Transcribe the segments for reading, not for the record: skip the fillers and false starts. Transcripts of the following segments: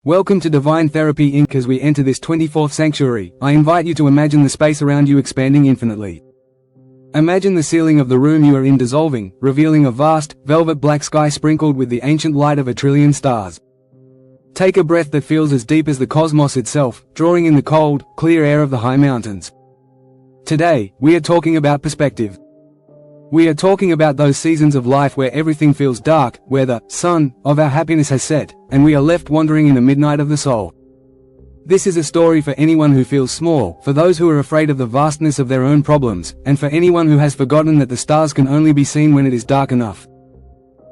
Welcome to Divine Therapy Inc. As we enter this 24th sanctuary, I invite you to imagine the space around you expanding infinitely. Imagine the ceiling of the room you are in dissolving, revealing a vast, velvet black sky sprinkled with the ancient light of a trillion stars. Take a breath that feels as deep as the cosmos itself, drawing in the cold, clear air of the high mountains. Today, we are talking about perspective. We are talking about those seasons of life where everything feels dark, where the sun of our happiness has set, and we are left wandering in the midnight of the soul. This is a story for anyone who feels small, for those who are afraid of the vastness of their own problems, and for anyone who has forgotten that the stars can only be seen when it is dark enough.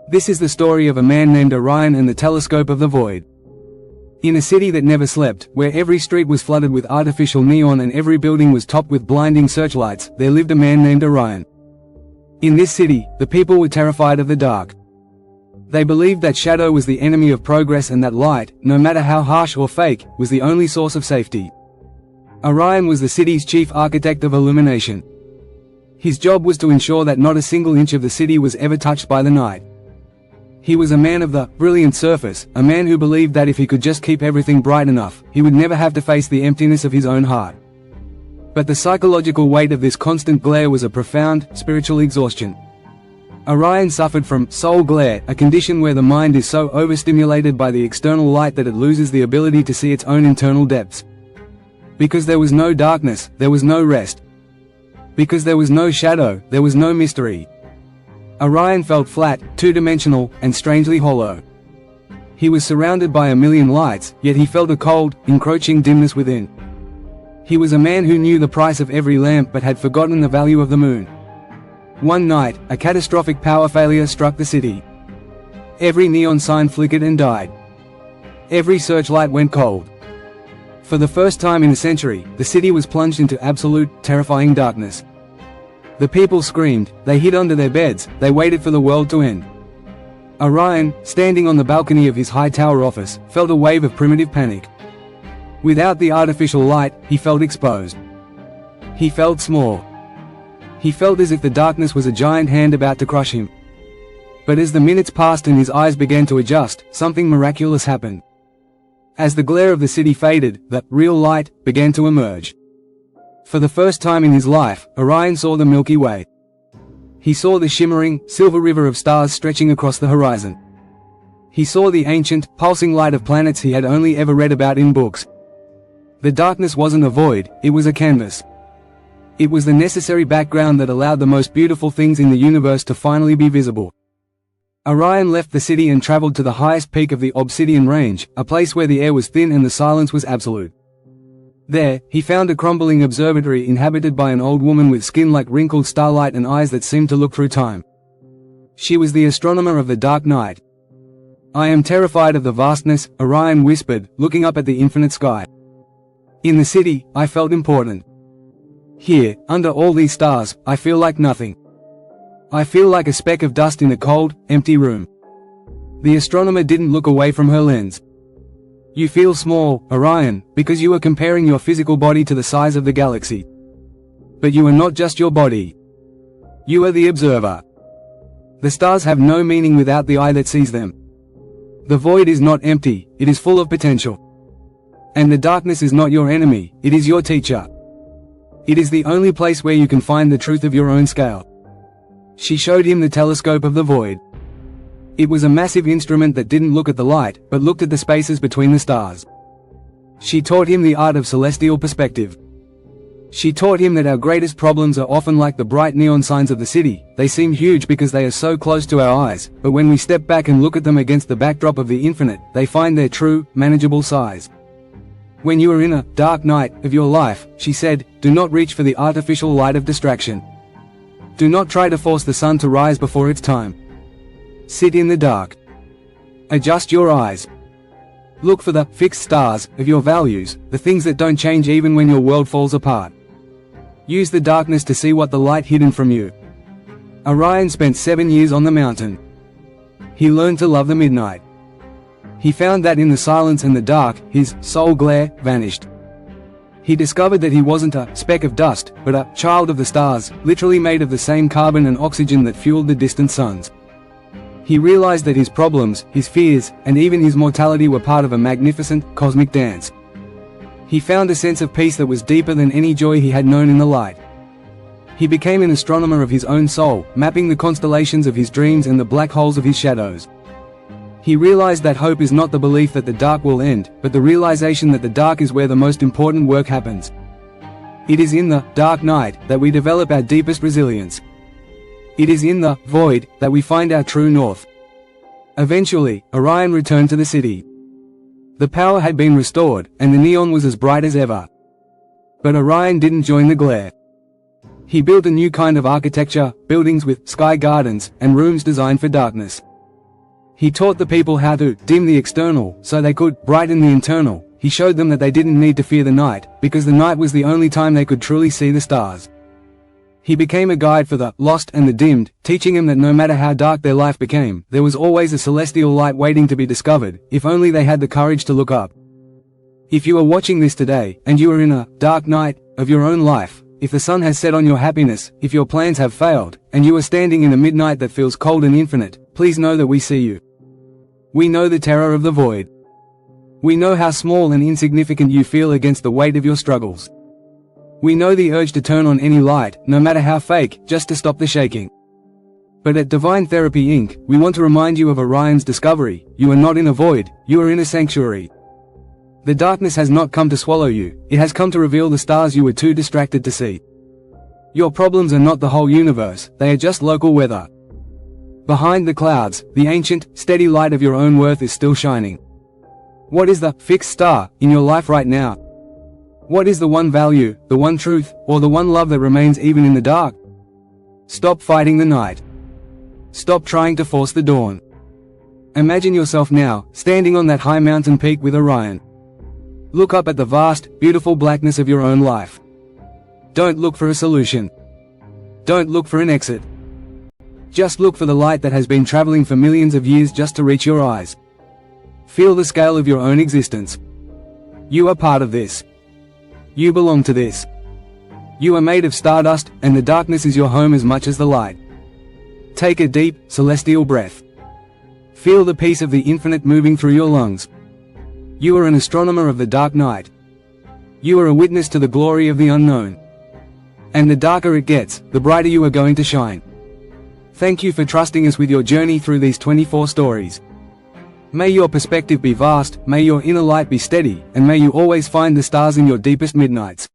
This is the story of a man named Orion and the telescope of the void. In a city that never slept, where every street was flooded with artificial neon and every building was topped with blinding searchlights, there lived a man named Orion. In this city, the people were terrified of the dark. They believed that shadow was the enemy of progress and that light, no matter how harsh or fake, was the only source of safety. Orion was the city's chief architect of illumination. His job was to ensure that not a single inch of the city was ever touched by the night. He was a man of the brilliant surface, a man who believed that if he could just keep everything bright enough, he would never have to face the emptiness of his own heart. But the psychological weight of this constant glare was a profound, spiritual exhaustion. Orion suffered from soul glare, a condition where the mind is so overstimulated by the external light that it loses the ability to see its own internal depths. Because there was no darkness, there was no rest. Because there was no shadow, there was no mystery. Orion felt flat, two-dimensional, and strangely hollow. He was surrounded by a million lights, yet he felt a cold, encroaching dimness within. He was a man who knew the price of every lamp but had forgotten the value of the moon. One night, a catastrophic power failure struck the city. Every neon sign flickered and died. Every searchlight went cold. For the first time in a century, the city was plunged into absolute, terrifying darkness. The people screamed, they hid under their beds, they waited for the world to end. Orion, standing on the balcony of his high tower office, felt a wave of primitive panic. Without the artificial light, he felt exposed. He felt small. He felt as if the darkness was a giant hand about to crush him. But as the minutes passed and his eyes began to adjust, something miraculous happened. As the glare of the city faded, the real light began to emerge. For the first time in his life, Orion saw the Milky Way. He saw the shimmering, silver river of stars stretching across the horizon. He saw the ancient, pulsing light of planets he had only ever read about in books. The darkness wasn't a void, it was a canvas. It was the necessary background that allowed the most beautiful things in the universe to finally be visible. Orion left the city and traveled to the highest peak of the Obsidian Range, a place where the air was thin and the silence was absolute. There, he found a crumbling observatory inhabited by an old woman with skin like wrinkled starlight and eyes that seemed to look through time. She was the astronomer of the dark night. "I am terrified of the vastness," Orion whispered, looking up at the infinite sky. "In the city, I felt important. Here, under all these stars, I feel like nothing. I feel like a speck of dust in a cold, empty room." The astronomer didn't look away from her lens. "You feel small, Orion, because you are comparing your physical body to the size of the galaxy. But you are not just your body. You are the observer. The stars have no meaning without the eye that sees them. The void is not empty, it is full of potential. And the darkness is not your enemy, it is your teacher. It is the only place where you can find the truth of your own scale." She showed him the telescope of the void. It was a massive instrument that didn't look at the light, but looked at the spaces between the stars. She taught him the art of celestial perspective. She taught him that our greatest problems are often like the bright neon signs of the city. They seem huge because they are so close to our eyes, but when we step back and look at them against the backdrop of the infinite, they find their true, manageable size. "When you are in a dark night of your life," she said, "do not reach for the artificial light of distraction. Do not try to force the sun to rise before its time. Sit in the dark. Adjust your eyes. Look for the fixed stars of your values, the things that don't change even when your world falls apart. Use the darkness to see what the light hidden from you." Orion spent 7 years on the mountain. He learned to love the midnight. He found that in the silence and the dark, his soul glare vanished. He discovered that he wasn't a speck of dust, but a child of the stars, literally made of the same carbon and oxygen that fueled the distant suns. He realized that his problems, his fears, and even his mortality were part of a magnificent, cosmic dance. He found a sense of peace that was deeper than any joy he had known in the light. He became an astronomer of his own soul, mapping the constellations of his dreams and the black holes of his shadows. He realized that hope is not the belief that the dark will end, but the realization that the dark is where the most important work happens. It is in the dark night that we develop our deepest resilience. It is in the void that we find our true north. Eventually, Orion returned to the city. The power had been restored, and the neon was as bright as ever. But Orion didn't join the glare. He built a new kind of architecture, buildings with sky gardens, and rooms designed for darkness. He taught the people how to dim the external so they could brighten the internal. He showed them that they didn't need to fear the night, because the night was the only time they could truly see the stars. He became a guide for the lost and the dimmed, teaching them that no matter how dark their life became, there was always a celestial light waiting to be discovered, if only they had the courage to look up. If you are watching this today, and you are in a dark night of your own life, if the sun has set on your happiness, if your plans have failed, and you are standing in a midnight that feels cold and infinite, please know that we see you. We know the terror of the void. We know how small and insignificant you feel against the weight of your struggles. We know the urge to turn on any light, no matter how fake, just to stop the shaking. But at Divine Therapy Inc., we want to remind you of Orion's discovery: you are not in a void, you are in a sanctuary. The darkness has not come to swallow you, it has come to reveal the stars you were too distracted to see. Your problems are not the whole universe, they are just local weather. Behind the clouds, the ancient, steady light of your own worth is still shining. What is the fixed star in your life right now? What is the one value, the one truth, or the one love that remains even in the dark? Stop fighting the night. Stop trying to force the dawn. Imagine yourself now, standing on that high mountain peak with Orion. Look up at the vast, beautiful blackness of your own life. Don't look for a solution. Don't look for an exit. Just look for the light that has been traveling for millions of years just to reach your eyes. Feel the scale of your own existence. You are part of this. You belong to this. You are made of stardust, and the darkness is your home as much as the light. Take a deep, celestial breath. Feel the peace of the infinite moving through your lungs. You are an astronomer of the dark night. You are a witness to the glory of the unknown. And the darker it gets, the brighter you are going to shine. Thank you for trusting us with your journey through these 24 stories. May your perspective be vast, may your inner light be steady, and may you always find the stars in your deepest midnights.